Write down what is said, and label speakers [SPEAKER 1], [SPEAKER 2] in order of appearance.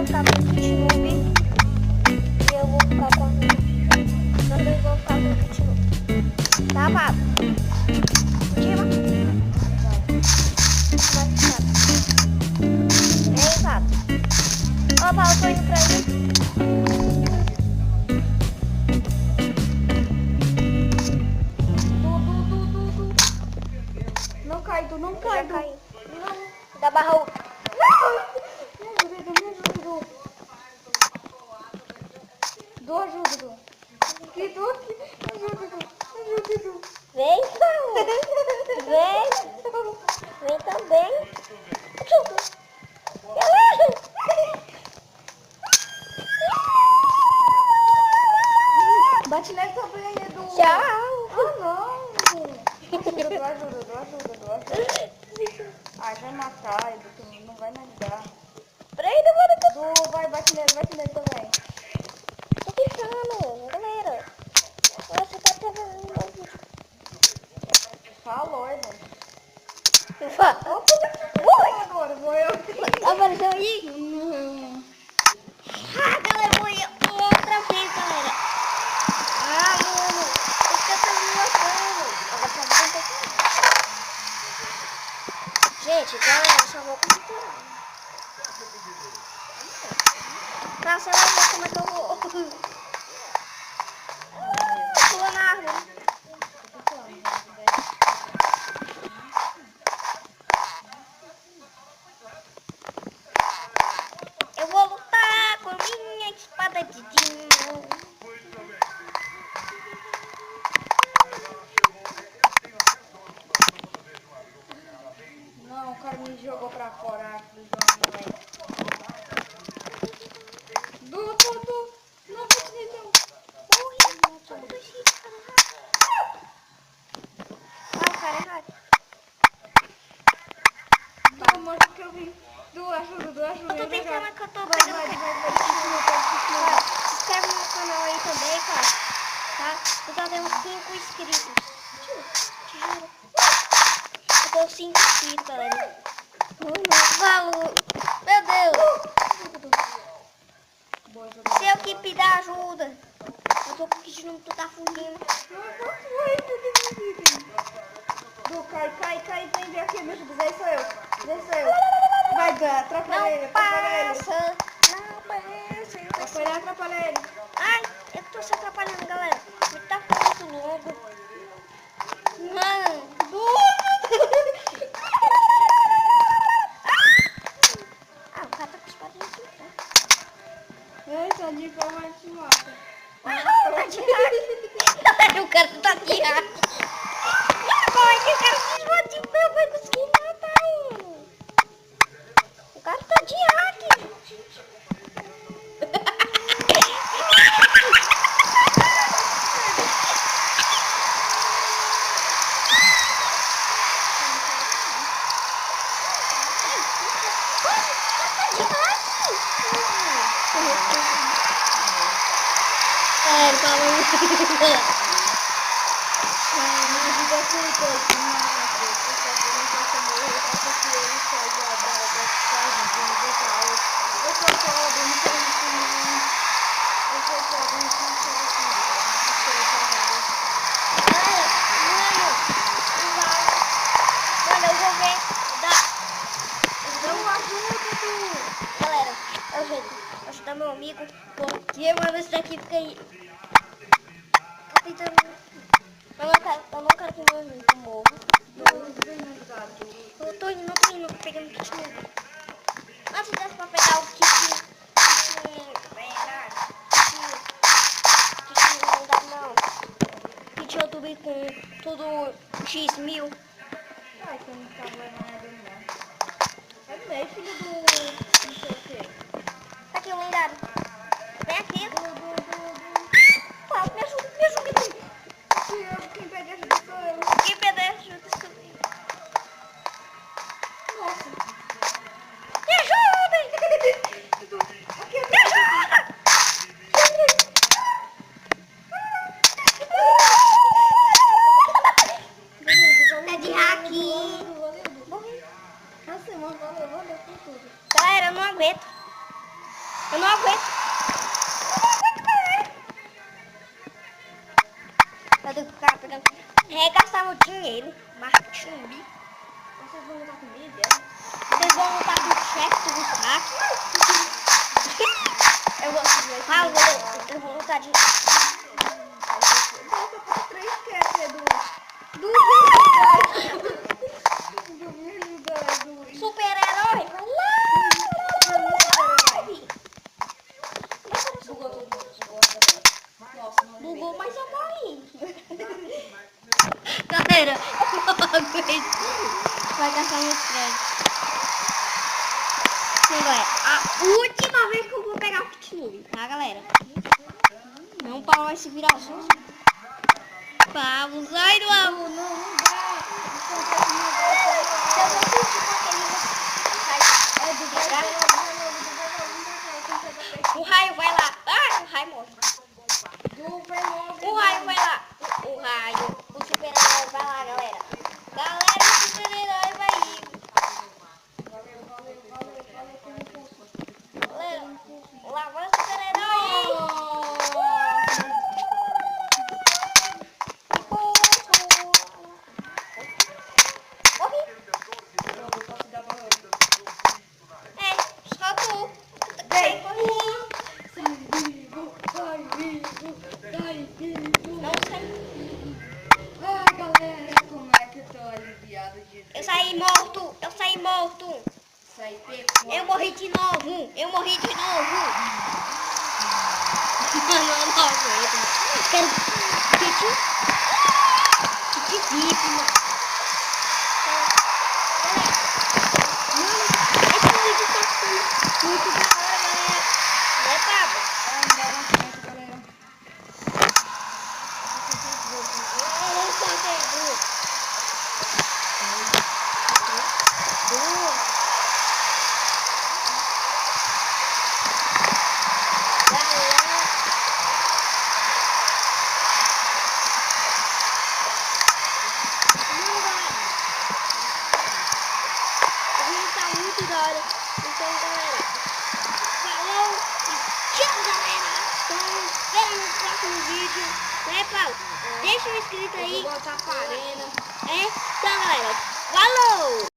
[SPEAKER 1] ficar com o kit noob e eu vou ficar com a nós dois vamos ficar com o kit noob. Tá, Pablo? Podia, mano? Vai ficar. E aí, Pablo? Ó, Pablo, eu tô indo pra aí.
[SPEAKER 2] Não cai, Tu, não cai,
[SPEAKER 1] Já
[SPEAKER 2] Du.
[SPEAKER 1] caiu. Não, da barra outra.
[SPEAKER 2] Me ajuda, Du, me ajuda, Du. Du, ajuda, Du. Aqui, Du, aqui. Ajuda, Du. Ajuda, Du.
[SPEAKER 1] Vem, Paulo. Vem. Vem também.
[SPEAKER 2] Bate nele também, Edu.
[SPEAKER 1] Tchau.
[SPEAKER 2] Ah, não. Ajuda, Du, ajuda, Du, ajuda, Du, ajuda. Ai, vai matar, Edu, tu não vai me ajudar.
[SPEAKER 1] Peraí, demora.
[SPEAKER 2] Du, vai, bate nele também.
[SPEAKER 1] Tô pensando, galera. Nossa, tá até vendo meu vídeo.
[SPEAKER 2] Falou, Edu.
[SPEAKER 1] Oi.
[SPEAKER 2] Agora, vou eu.
[SPEAKER 1] Apareceu aí. Ah, galera, vou eu outra vez, galera. Ah, mano. Por que eu tô me mostrando? Agora tá muito aqui. Gente, galera, eu só vou configurar. Tá, você vai ver como é que eu vou. Pula na árvore. Eu vou lutar com minha espada de dinho.
[SPEAKER 2] Não, o cara me jogou pra fora do jogo, velho. Du. Não, bate nele, não.
[SPEAKER 1] Morri. Só mudou esse cara. Ah, o cara é errado.
[SPEAKER 2] Du, mostra que eu vi. Du, ajuda,
[SPEAKER 1] Eu tô
[SPEAKER 2] vem cá.
[SPEAKER 1] pensando que eu tô
[SPEAKER 2] Vai,
[SPEAKER 1] pegando.
[SPEAKER 2] continua.
[SPEAKER 1] Se inscreve no canal aí também, cara. Tá? Eu só tenho 5 inscritos. Te juro. Eu tenho 5 inscritos, galera. Vamos. Meu Deus.
[SPEAKER 2] Boa,
[SPEAKER 1] Seu equipe dá ajuda. Eu tô com o kit não, tu tá fugindo.
[SPEAKER 2] Du, cai, vem ver aqui, me ajuda. Daí sou eu. Vai, Du, atrapalha ele,
[SPEAKER 1] Não
[SPEAKER 2] atrapalha ele.
[SPEAKER 1] passa. Não passa.
[SPEAKER 2] Atrapalha ele.
[SPEAKER 1] Ai, eu tô se atrapalhando, galera. Me tá ficando muito longo. Mano. Ah, o cara tá com espadinha aqui.
[SPEAKER 2] Ai, tadinho, que vai te mata.
[SPEAKER 1] Tá de hack. O cara tá de hack. Como é que o cara se espadinha não vai conseguir matar ele? O cara tá de hack. Galera, é o jeito. Ajudar meu amigo. Porque, mano, esse daqui fica aí. Tô tentando. Eu não quero que meu amigo morra. Eu tô indo, pegando kit novo. Antes dessa pra pegar o kit. Kit não dá não. Kit YouTube com tudo X1000.
[SPEAKER 2] Ai, que eu não tava levando não. É meio filho do... não sei o quê.
[SPEAKER 1] Tá aqui o lendário. Vem aqui.
[SPEAKER 2] Du.
[SPEAKER 1] Pá, me ajuda.
[SPEAKER 2] Quem pede ajuda sou eu.
[SPEAKER 1] Quem pede ajuda sou eu.
[SPEAKER 2] Nossa.
[SPEAKER 1] Me ajudem.
[SPEAKER 2] Aqui,
[SPEAKER 1] Me ajuda. Tá de hack.
[SPEAKER 2] Valeu. Nossa, mano, valeu por tudo.
[SPEAKER 1] Galera, eu não aguento. Eu não aguento. Cadê o cara pegando? Regastar meu dinheiro. Marchumbi.
[SPEAKER 2] Vocês vão lutar comigo,
[SPEAKER 1] Vocês vão lutar com o chefe do saco.
[SPEAKER 2] Eu gosto de ver.
[SPEAKER 1] Eu vou lutar de...
[SPEAKER 2] Nossa, pra 3 quer, Edu.
[SPEAKER 1] Do super-herói.
[SPEAKER 2] Bugou todo mundo. Nossa, não
[SPEAKER 1] Bugou, mas eu morri. Galera, eu não aguento. Vai gastar meus créditos. Agora, a última vez que eu vou pegar o Kitsune, tá, galera? Não, o Paulo vai se virar sozinho. Paulo, sai do amor.
[SPEAKER 2] Não dá.
[SPEAKER 1] Se eu não curtir com aquele... O raio vai lá. Ah, o raio morre. O raio vai lá. O raio. O super-herói vai lá, galera. Galera, o super-herói vai ir. Galera, lá vai o super-herói. Morri. É, só tu. Vem, não sei.
[SPEAKER 2] Ai, galera, como é que eu tô aliviado de...
[SPEAKER 1] Eu saí morto. Eu saí morto.
[SPEAKER 2] Sair pecou.
[SPEAKER 1] Eu morri de novo. Eu morri de novo. Mano, eu não aguento. Quero... Que tipo, mano. Mano, esse vídeo tá muito da hora, galera. Né, Pablo? Eu não consigo. Muito da hora. Então, galera, falou e tchau, galera. Estamos vendo no próximo vídeo. Né, Paulo? Deixa um inscrito aí.
[SPEAKER 2] Eu vou botar pra arena.
[SPEAKER 1] É? Então, galera, falou!